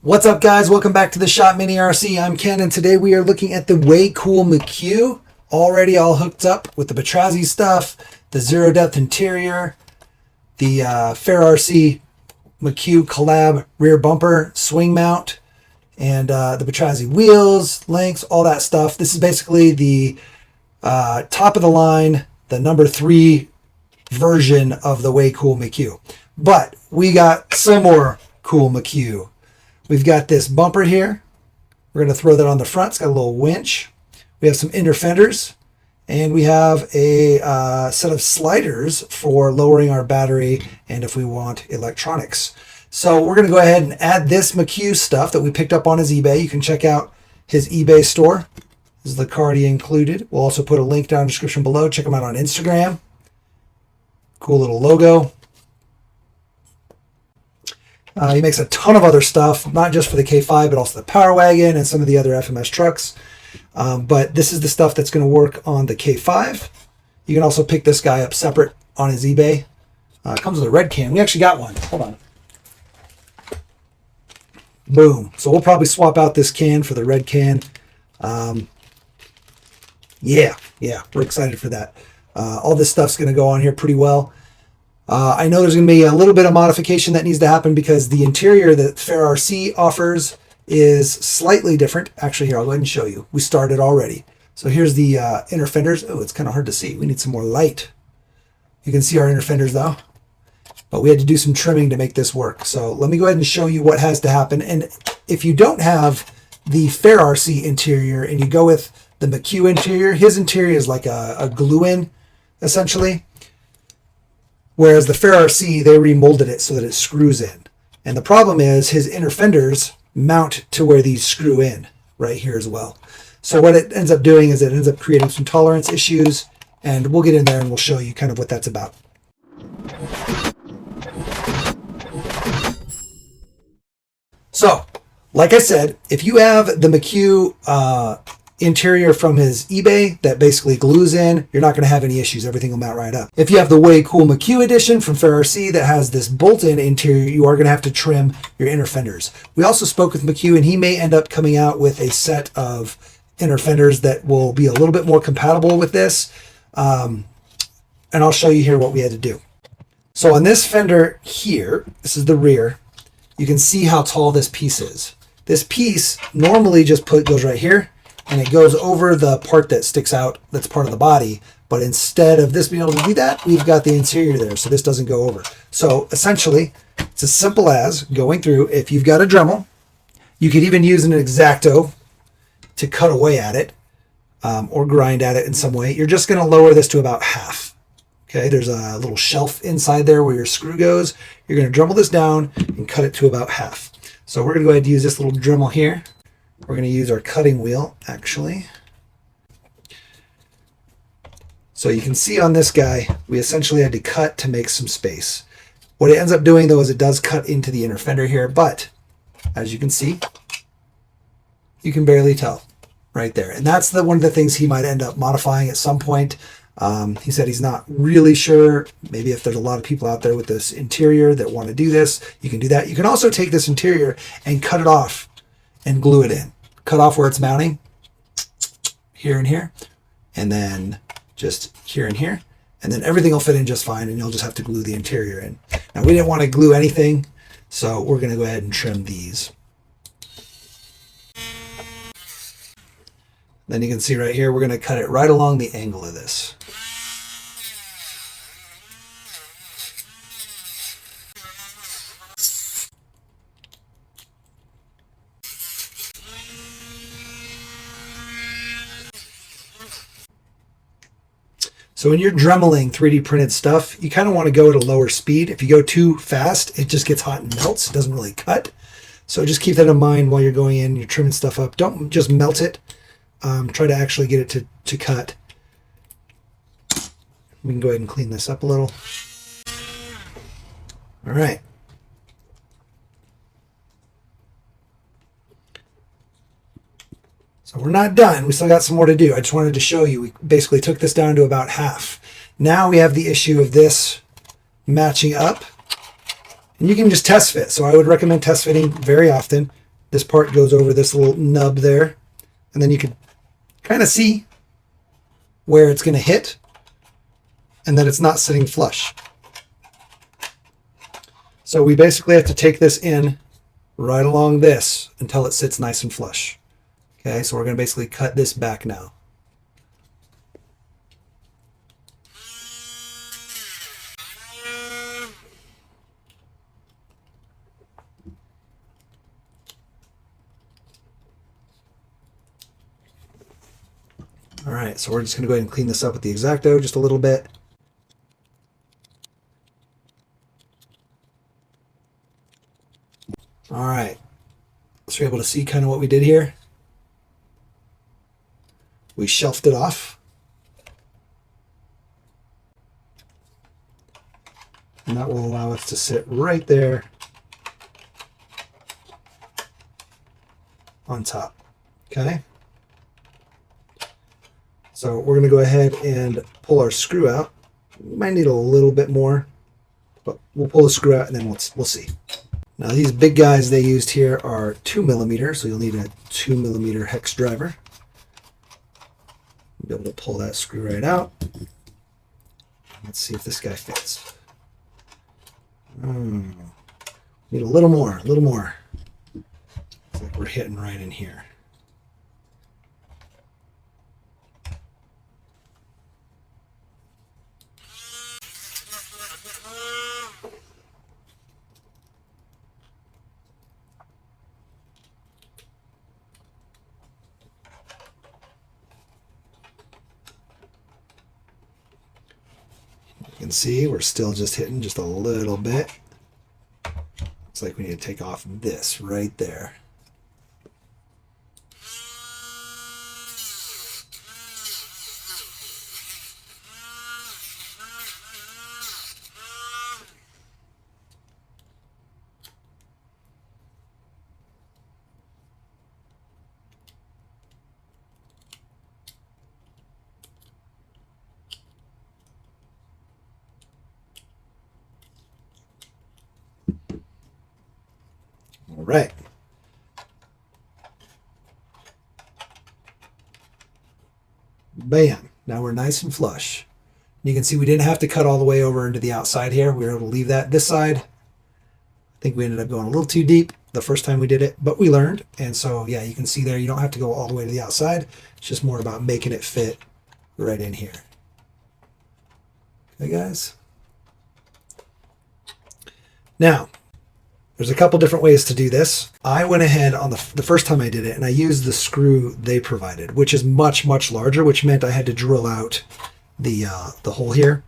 What's up, guys? Welcome back to the Shop Mini RC. I'm Ken, and today we are looking at the Way Cool McCue. Already all hooked up with the Batrazi stuff, the zero depth interior, the FairRC McCue collab rear bumper, swing mount, and the Batrazi wheels, links, all that stuff. This is basically the top of the line, the number 3 version of the Way Cool McCue. But we got some more cool McCue. We've got this bumper here. We're going to throw that on the front. It's got a little winch. We have some Inner Fenders, and we have a set of sliders for lowering our battery and if we want electronics. So we're going to go ahead and add this McCue stuff that we picked up on his eBay. You can check out his eBay store. This is the card he included. We'll also put a link down in the description below. Check him out on Instagram. Cool little logo. He makes a ton of other stuff, not just for the K5, but also the Power Wagon and some of the other FMS trucks. But this is the stuff that's going to work on the K5. You can also pick this guy up separate on his eBay. It comes with a red can. We actually got one. Hold on. Boom. So we'll probably swap out this can for the red can. Yeah, we're excited for that. All this stuff's going to go on here pretty well. I know there's going to be a little bit of modification that needs to happen because the interior that FairRC offers is slightly different. Actually, here, I'll go ahead and show you. We started already. So here's the Inner Fenders. Oh, it's kind of hard to see. We need some more light. You can see our Inner Fenders though. But we had to do some trimming to make this work. So let me go ahead and show you what has to happen. And if you don't have the FairRC interior and you go with the McCue interior, his interior is like a glue-in, essentially. Whereas the FairRC, they remolded it so that it screws in. And the problem is his Inner Fenders mount to where these screw in right here as well. So what it ends up doing is it ends up creating some tolerance issues, and we'll get in there and we'll show you kind of what that's about. So, like I said, if you have the McCue interior from his eBay that basically glues in, you're not going to have any issues. Everything will mount right up. If you have the Way Cool McCue edition from FairRC that has this bolt-in interior, you are going to have to trim your Inner Fenders. We also spoke with McCue, and he may end up coming out with a set of Inner Fenders that will be a little bit more compatible with this. And I'll show you here what we had to do. So on this fender here, this is the rear, you can see how tall this piece is. This piece normally just goes right here, and it goes over the part that sticks out that's part of the body. But instead of this being able to do that, we've got the interior there, so this doesn't go over. So essentially, it's as simple as going through. If you've got a Dremel, you could even use an X-Acto to cut away at it or grind at it in some way. You're just going to lower this to about half. Okay, there's a little shelf inside there where your screw goes. You're going to Dremel this down and cut it to about half. So we're going to go ahead and use this little Dremel here. We're going to use our cutting wheel, actually. So you can see on this guy, we essentially had to cut to make some space. What it ends up doing, though, is it does cut into the Inner Fender here, but as you can see, you can barely tell right there. And that's one of the things he might end up modifying at some point. He said he's not really sure. Maybe if there's a lot of people out there with this interior that want to do this, you can do that. You can also take this interior and cut it off and glue it in. Cut off where it's mounting, here and here, and then just here and here, and then everything will fit in just fine, and you'll just have to glue the interior in. Now, we didn't want to glue anything, so we're going to go ahead and trim these. Then you can see right here, we're going to cut it right along the angle of this. So when you're dremeling 3D printed stuff, you kind of want to go at a lower speed. If you go too fast, it just gets hot and melts. It doesn't really cut. So just keep that in mind while you're going in, you're trimming stuff up. Don't just melt it. Try to actually get it to cut. We can go ahead and clean this up a little. All right. So we're not done. We still got some more to do. I just wanted to show you. We basically took this down to about half. Now we have the issue of this matching up. And you can just test fit. So I would recommend test fitting very often. This part goes over this little nub there, and then you can kind of see where it's going to hit and that it's not sitting flush. So we basically have to take this in right along this until it sits nice and flush. Okay, so we're going to basically cut this back now. All right, so we're just going to go ahead and clean this up with the X-Acto just a little bit. All right, so you're able to see kind of what we did here. We shelved it off. And that will allow us to sit right there on top, okay? So we're going to go ahead and pull our screw out. We might need a little bit more, but we'll pull the screw out and then we'll see. Now these big guys they used here are 2mm, so you'll need a 2mm hex driver. Be able to pull that screw right out. Let's see if this guy fits. Need a little more, a little more. It's like we're hitting right in here. You can see we're still just hitting just a little bit. Looks like we need to take off this right there. All right. Bam. Now we're nice and flush. You can see we didn't have to cut all the way over into the outside here. We were able to leave that this side. I think we ended up going a little too deep the first time we did it, but we learned. And so, yeah, you can see there, you don't have to go all the way to the outside. It's just more about making it fit right in here. Okay, guys? Now, there's a couple different ways to do this. I went ahead on the first time I did it and I used the screw they provided, which is much, much larger, which meant I had to drill out the hole here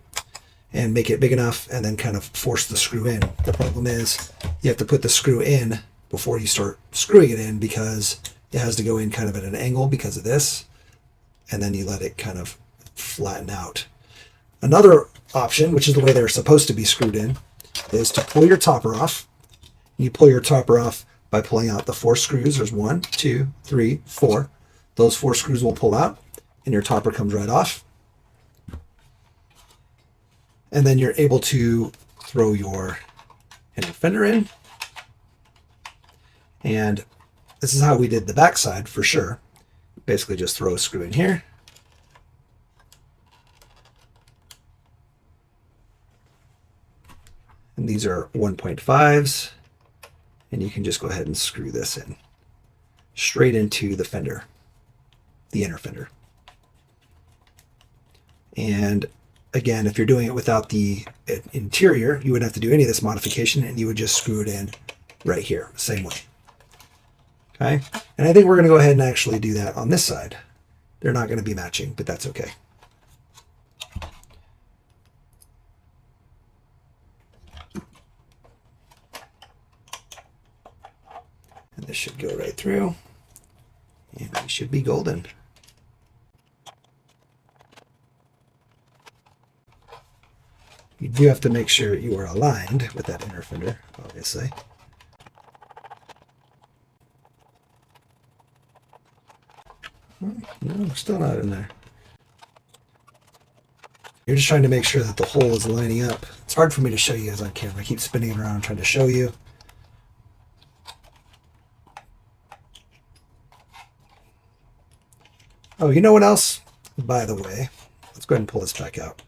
and make it big enough and then kind of force the screw in. The problem is you have to put the screw in before you start screwing it in because it has to go in kind of at an angle because of this, and then you let it kind of flatten out. Another option, which is the way they're supposed to be screwed in, is to pull your topper off. You pull your topper off by pulling out the 4 screws. There's 1, 2, 3, 4. Those 4 screws will pull out and your topper comes right off. And then you're able to throw your inner fender in. And this is how we did the backside for sure. Basically just throw a screw in here. And these are 1.5s. And you can just go ahead and screw this in straight into the fender, the inner fender. And again, if you're doing it without the interior, you wouldn't have to do any of this modification and you would just screw it in right here, same way. Okay. And I think we're going to go ahead and actually do that on this side. They're not going to be matching, but that's okay. And this should go right through, and we should be golden. You do have to make sure you are aligned with that inner fender, obviously. No, still not in there. You're just trying to make sure that the hole is lining up. It's hard for me to show you guys on camera. I keep spinning it around trying to show you. Oh, you know what else? By the way, let's go ahead and pull this back out.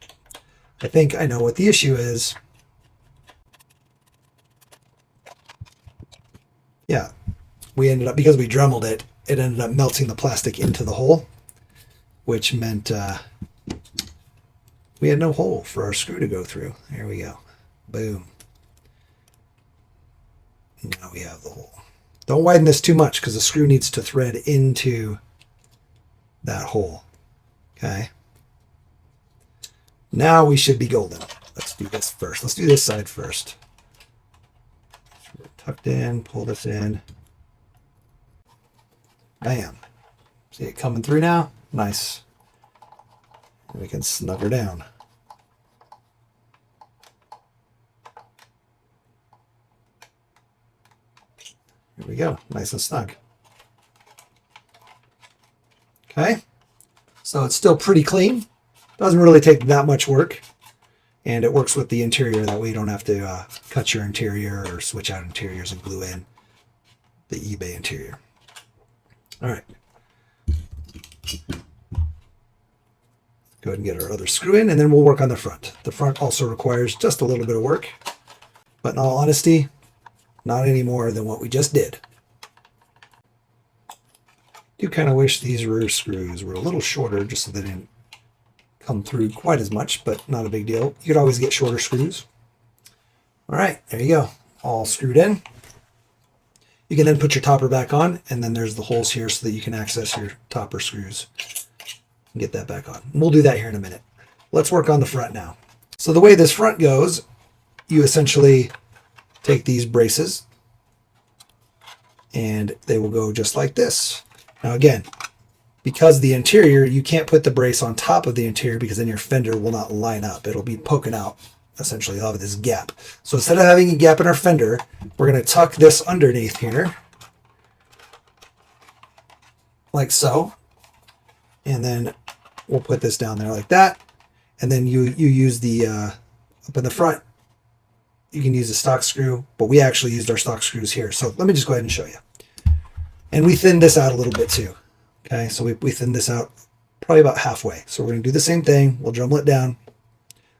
I think I know what the issue is. Yeah, we ended up, because we Dremeled it, it ended up melting the plastic into the hole, which meant we had no hole for our screw to go through. There we go. Boom. Now we have the hole. Don't widen this too much because the screw needs to thread into that hole. Okay. Now we should be golden. Let's do this first. Let's do this side first. So we're tucked in, pull this in. Bam. See it coming through now? Nice. And we can snug her down. Here we go. Nice and snug. Okay. So it's still pretty clean. Doesn't really take that much work. And it works with the interior. That way you don't have to cut your interior or switch out interiors and glue in the eBay interior. All right. Go ahead and get our other screw in, and then we'll work on the front. The front also requires just a little bit of work, but in all honesty, not any more than what we just did. I do kind of wish these rear screws were a little shorter just so they didn't come through quite as much, but not a big deal. You could always get shorter screws. All right, there you go. All screwed in. You can then put your topper back on, and then there's the holes here so that you can access your topper screws and get that back on. And we'll do that here in a minute. Let's work on the front now. So the way this front goes, you essentially take these braces and they will go just like this. Now again, because the interior, you can't put the brace on top of the interior because then your fender will not line up. It'll be poking out. Essentially, I'll have this gap. So instead of having a gap in our fender, we're going to tuck this underneath here, like so. And then we'll put this down there like that. And then you use the, up in the front, you can use a stock screw, but we actually used our stock screws here. So let me just go ahead and show you. And we thinned this out a little bit too. Okay, so we thinned this out probably about halfway. So we're going to do the same thing. We'll Dremel it down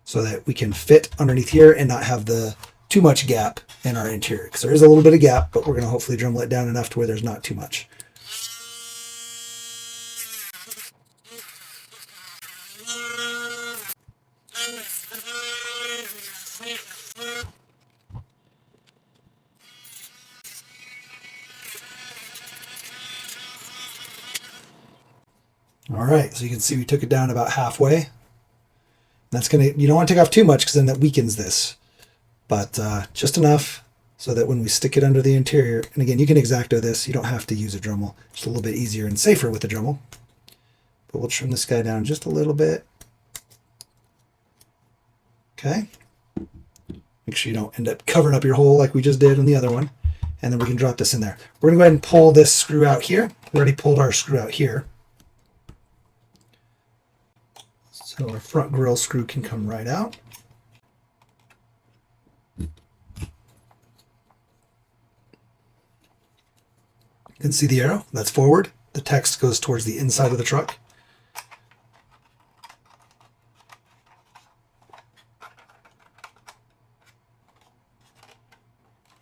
so that we can fit underneath here and not have the too much gap in our interior. Because there is a little bit of gap, but we're going to hopefully Dremel it down enough to where there's not too much. All right, so you can see we took it down about halfway. That's gonna, you don't want to take off too much because then that weakens this, but just enough so that when we stick it under the interior, and again, you can X-Acto this, you don't have to use a Dremel, just a little bit easier and safer with the Dremel. But we'll trim this guy down just a little bit. Okay. Make sure you don't end up covering up your hole like we just did on the other one. And then we can drop this in there. We're gonna go ahead and pull this screw out here. We already pulled our screw out here. So our front grill screw can come right out. You can see the arrow, that's forward. The text goes towards the inside of the truck.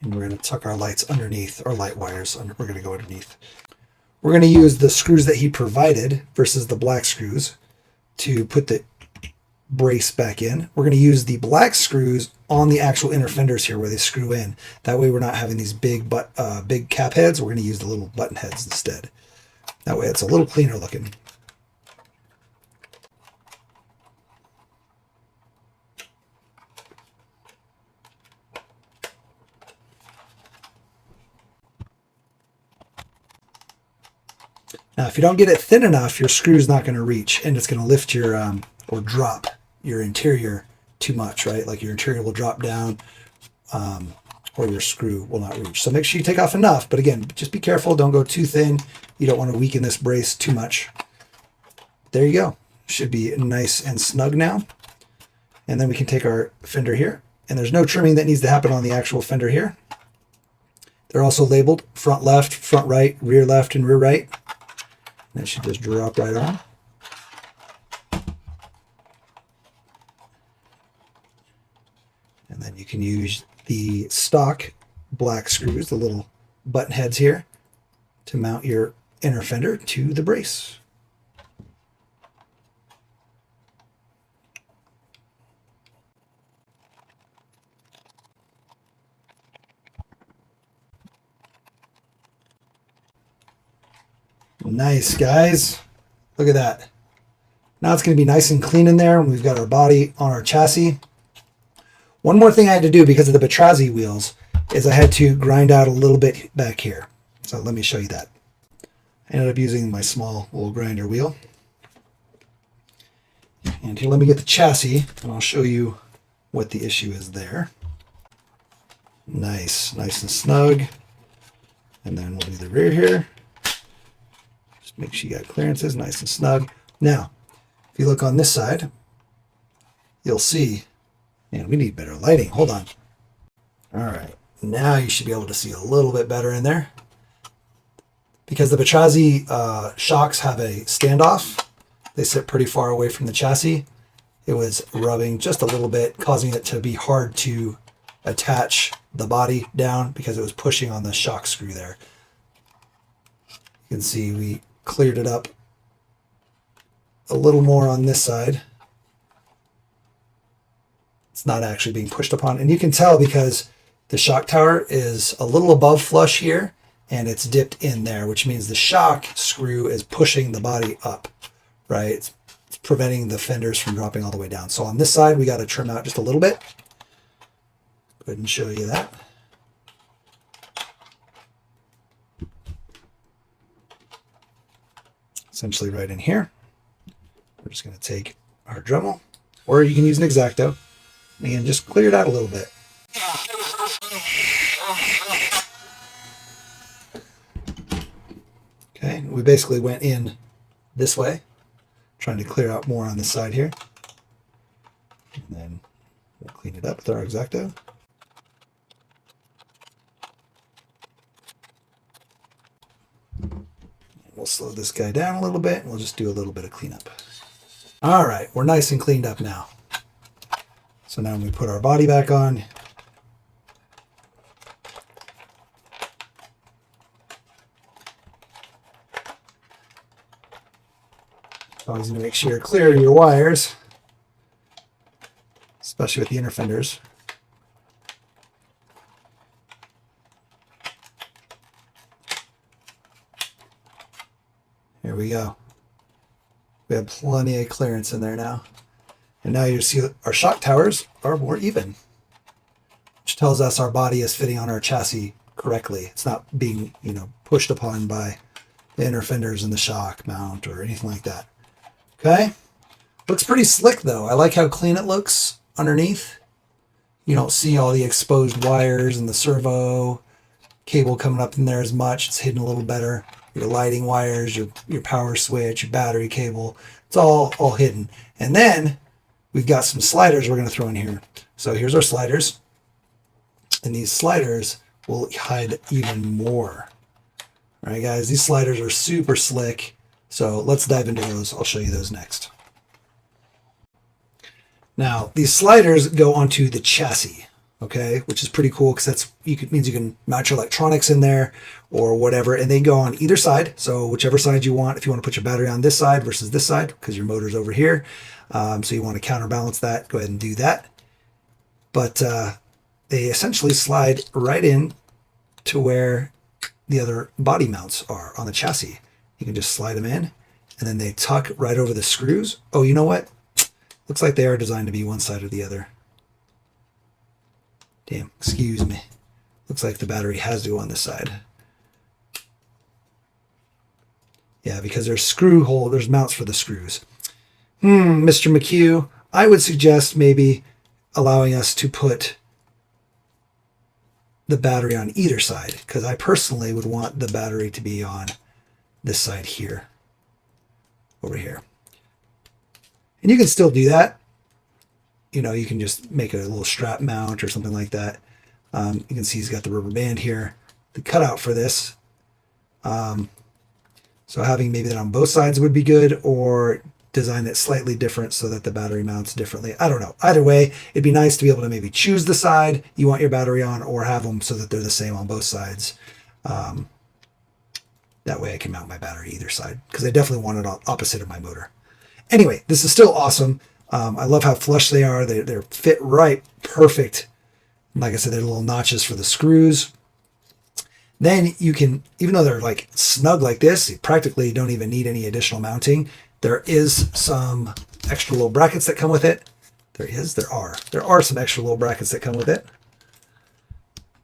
And we're going to tuck our lights underneath, our light wires, we're going to go underneath. We're going to use the screws that he provided versus the black screws to put the brace back in. We're going to use the black screws on the actual inner fenders here where they screw in. That way we're not having these big cap heads. We're going to use the little button heads instead. That way it's a little cleaner looking. Now, if you don't get it thin enough, your screw's not going to reach, and it's going to lift your, or drop your interior too much, right? Like your interior will drop down, or your screw will not reach. So make sure you take off enough, but again, just be careful. Don't go too thin. You don't want to weaken this brace too much. There you go. Should be nice and snug now. And then we can take our fender here, and there's no trimming that needs to happen on the actual fender here. They're also labeled front left, front right, rear left, and rear right. And it should just drop right on. And then you can use the stock black screws, the little button heads here, to mount your inner fender to the brace. Nice, guys. Look at that. Now it's going to be nice and clean in there. We've got our body on our chassis. One more thing I had to do because of the Batrazi wheels is I had to grind out a little bit back here. So let me show you that. I ended up using my small little grinder wheel. And here, let me get the chassis and I'll show you what the issue is there. Nice and snug. And then we'll do the rear here. Just make sure you got clearances nice and snug. Now, if you look on this side, you'll see, man, we need better lighting. Hold on. All right, now you should be able to see a little bit better in there. Because the Batrazi shocks have a standoff, they sit pretty far away from the chassis. It was rubbing just a little bit, causing it to be hard to attach the body down because it was pushing on the shock screw there. You can see we cleared it up a little more on this side. It's not actually being pushed upon. And you can tell because the shock tower is a little above flush here and it's dipped in there, which means the shock screw is pushing the body up, right? It's preventing the fenders from dropping all the way down. So on this side, we got to trim out just a little bit. Go ahead and show you that. Essentially right in here. We're just going to take our Dremel, or you can use an X-Acto, and just clear it out a little bit. Okay, we basically went in this way, trying to clear out more on this side here. And then we'll clean it up with our X-Acto. We'll slow this guy down a little bit, and we'll just do a little bit of cleanup. All right, we're nice and cleaned up now. So now when we put our body back on, always need to make sure you're clear of your wires, especially with the inner fenders. Here we go. We have plenty of clearance in there now. And now you see our shock towers are more even, which tells us our body is fitting on our chassis correctly. It's not being, pushed upon by the inner fenders in the shock mount or anything like that. Okay. Looks pretty slick though. I like how clean it looks underneath. You don't see all the exposed wires and the servo cable coming up in there as much. It's hidden a little better. Your lighting wires, your power switch, your battery cable, it's all hidden. And then we've got some sliders we're going to throw in here. So here's our sliders. And these sliders will hide even more. All right, guys, these sliders are super slick. So let's dive into those. I'll show you those next. Now, these sliders go onto the chassis, okay, which is pretty cool because means you can mount your electronics in there or whatever, and they go on either side. So whichever side you want, if you want to put your battery on this side versus this side, because your motor's over here, so you want to counterbalance that, go ahead and do that. But they essentially slide right in to where the other body mounts are on the chassis. You can just slide them in, and then they tuck right over the screws. Oh, you know what? Looks like they are designed to be one side or the other. Damn, excuse me. Looks like the battery has to go on this side. Yeah, because there's mounts for the screws. Mr. McCue, I would suggest maybe allowing us to put the battery on either side, because I personally would want the battery to be on this side here, over here. And you can still do that. You can just make a little strap mount or something like that. You can see he's got the rubber band here. The cutout for this So having maybe that on both sides would be good, or design it slightly different so that the battery mounts differently. I don't know. Either way, it'd be nice to be able to maybe choose the side you want your battery on, or have them so that they're the same on both sides. That way I can mount my battery either side, because I definitely want it opposite of my motor. Anyway, this is still awesome. I love how flush they are. They're fit right perfect. Like I said, they're little notches for the screws. Then you can, even though they're like snug like this, you practically don't even need any additional mounting. There is some extra little brackets that come with it. There are some extra little brackets that come with it.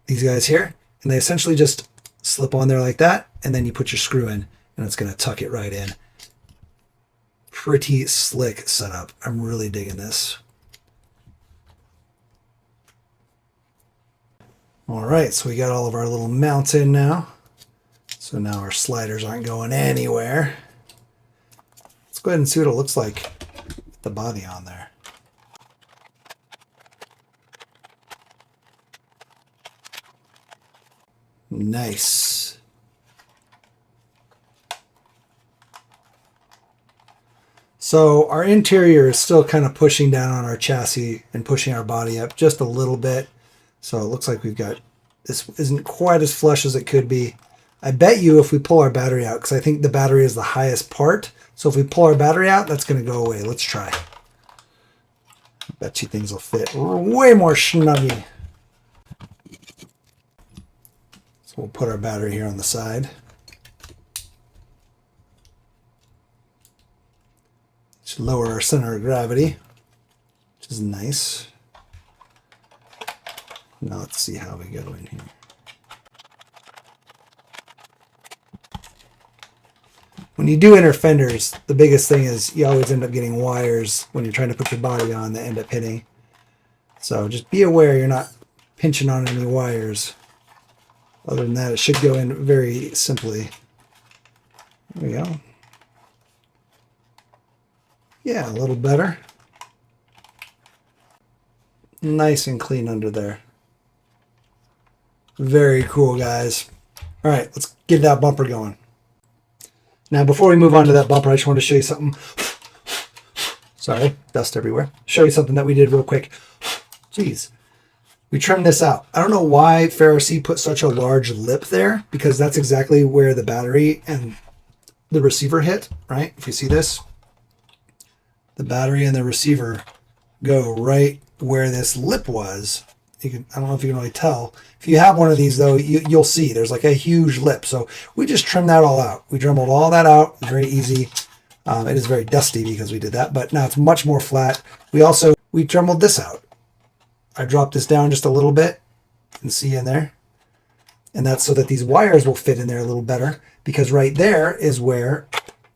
These guys here, and they essentially just slip on there like that, and then you put your screw in, and it's going to tuck it right in. Pretty slick setup. I'm really digging this. All right, so we got all of our little mounts in now. So now our sliders aren't going anywhere. Let's go ahead and see what it looks like with the body on there. Nice. So our interior is still kind of pushing down on our chassis and pushing our body up just a little bit. So it looks like we've got, this isn't quite as flush as it could be. I bet you if we pull our battery out, because I think the battery is the highest part. So if we pull our battery out, that's going to go away. Let's try. I bet you things will fit way more snuggy. So we'll put our battery here on the side. Should lower our center of gravity, which is nice. Now let's see how we go in here. When you do inner fenders, the biggest thing is you always end up getting wires when you're trying to put your body on that end up hitting. So just be aware you're not pinching on any wires. Other than that, it should go in very simply. There we go. Yeah, a little better. Nice and clean under there. Very cool, guys. All right, let's get that bumper going. Now, before we move on to that bumper, I just want to show you something. Sorry, dust everywhere. Show you something that we did real quick. Jeez. We trimmed this out. I don't know why FairRC put such a large lip there, because that's exactly where the battery and the receiver hit, right? If you see this, the battery and the receiver go right where this lip was. I don't know if you can really tell. If you have one of these, though, you'll see there's like a huge lip. So we just trimmed that all out. We dremeled all that out. It's very easy. It is very dusty because we did that, but now it's much more flat. We dremeled this out. I dropped this down just a little bit. You can see in there. And that's so that these wires will fit in there a little better, because right there is where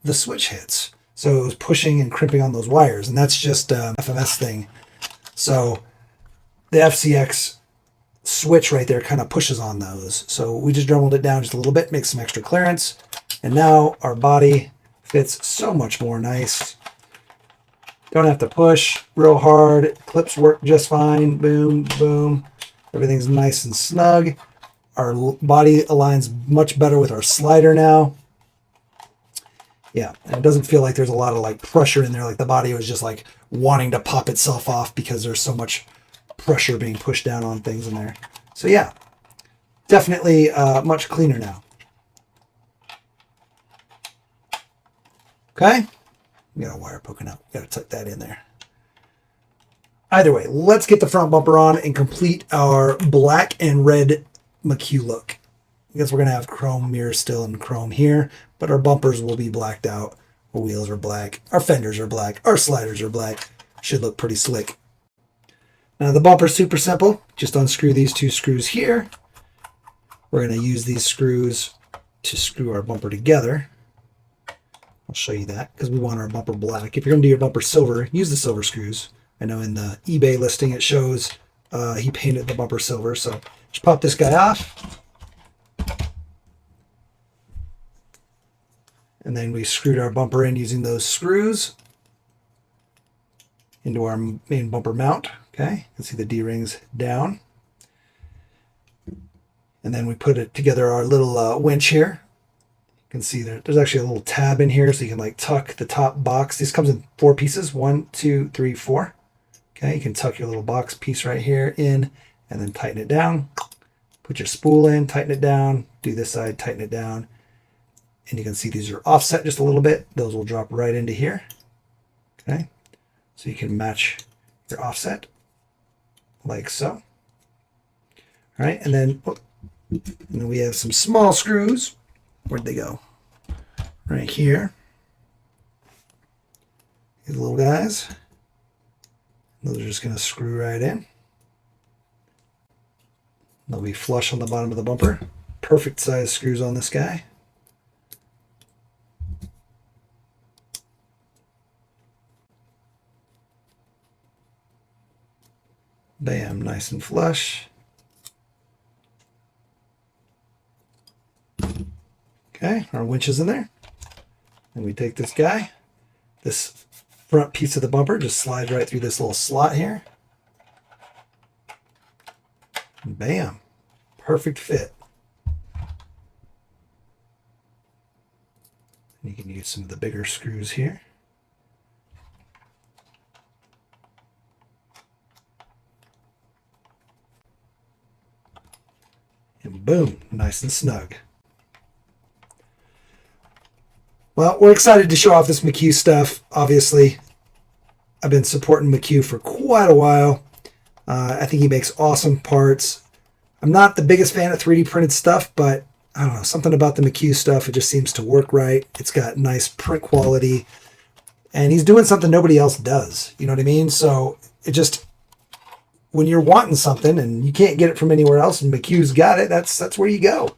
the switch hits. So it was pushing and crimping on those wires, and that's just an FMS thing. So the FCX switch right there kind of pushes on those. So we just dremeled it down just a little bit, make some extra clearance, and now our body fits so much more nice. Don't have to push real hard. Clips work just fine. Boom, boom. Everything's nice and snug. Our body aligns much better with our slider now. Yeah, and it doesn't feel like there's a lot of like pressure in there, like the body was just like wanting to pop itself off because there's so much pressure being pushed down on things in there. So yeah, definitely much cleaner now. Okay, we got a wire poking out. Got to tuck that in there. Either way, let's get the front bumper on and complete our black and red McCue look. I guess we're going to have chrome mirrors still and chrome here, but our bumpers will be blacked out. Our wheels are black. Our fenders are black. Our sliders are black. Should look pretty slick. Now the bumper's super simple. Just unscrew these two screws here. We're going to use these screws to screw our bumper together. I'll show you that because we want our bumper black. If you're going to do your bumper silver, use the silver screws. I know in the eBay listing it shows he painted the bumper silver. So just pop this guy off. And then we screwed our bumper in using those screws into our main bumper mount. Okay, you can see the D-rings down. And then we put it together our little winch here. You can see there's actually a little tab in here, so you can like tuck the top box. This comes in 4 pieces, 1, 2, 3, 4. Okay, you can tuck your little box piece right here in and then tighten it down. Put your spool in, tighten it down, do this side, tighten it down. And you can see these are offset just a little bit. Those will drop right into here. Okay, so you can match your offset like so. All right, and then we have some small screws. Where'd they go? Right here. These little guys. Those are just going to screw right in. They'll be flush on the bottom of the bumper. Perfect size screws on this guy. Bam, nice and flush. Okay, our winch is in there. And we take this guy. This front piece of the bumper just slides right through this little slot here. Bam. Perfect fit. And you can use some of the bigger screws here. And boom, nice and snug. Well, we're excited to show off this McCue stuff. Obviously, I've been supporting McCue for quite a while. I think he makes awesome parts. I'm not the biggest fan of 3D printed stuff, but I don't know, something about the McCue stuff, it just seems to work right. It's got nice print quality, and he's doing something nobody else does. You know what I mean? So it just, when you're wanting something and you can't get it from anywhere else and McCue's got it, that's where you go.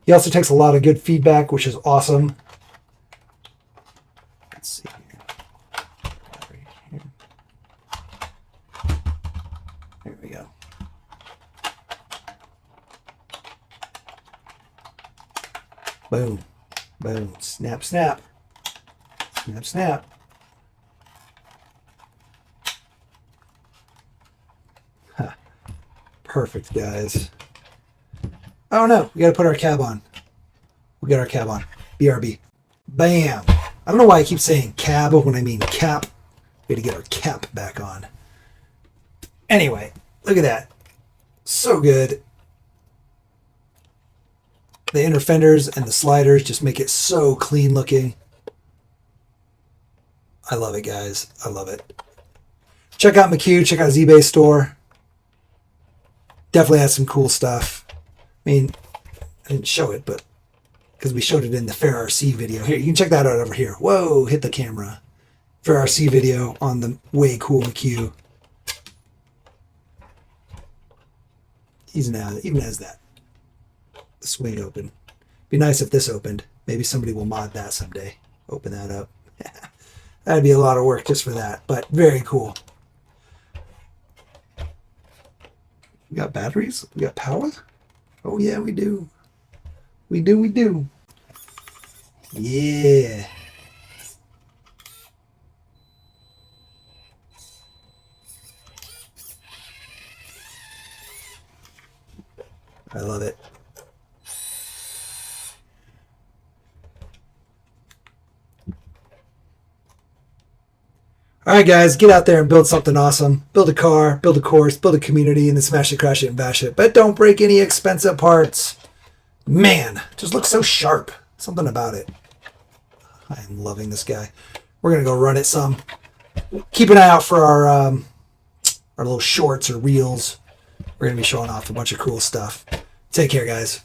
He also takes a lot of good feedback, which is awesome. Let's see here. Right here. There we go. Boom. Boom. Snap, snap. Snap, snap. Huh. Perfect, guys. Oh no, we gotta put our cab on. We got our cab on. BRB. Bam. I don't know why I keep saying cab when I mean cap. We gotta get our cap back on. Anyway, look at that. So good. The inner fenders and the sliders just make it so clean looking. I love it, guys. I love it. Check out McCue. Check out his eBay store. Definitely has some cool stuff. I mean, I didn't show it, but because we showed it in the FairRC video. Here, you can check that out over here. Whoa, hit the camera. FairRC video on the Way Cool McCue. Even has that. The swing open. Be nice if this opened. Maybe somebody will mod that someday. Open that up. That'd be a lot of work just for that, but very cool. We got batteries? We got power? Oh yeah, we do. We do. Yeah. I love it. All right, guys, get out there and build something awesome. Build a car, build a course, build a community, and then smash it, crash it, and bash it. But don't break any expensive parts. Man, just looks so sharp. Something about it. I am loving this guy. We're going to go run it some. Keep an eye out for our little shorts or reels. We're going to be showing off a bunch of cool stuff. Take care, guys.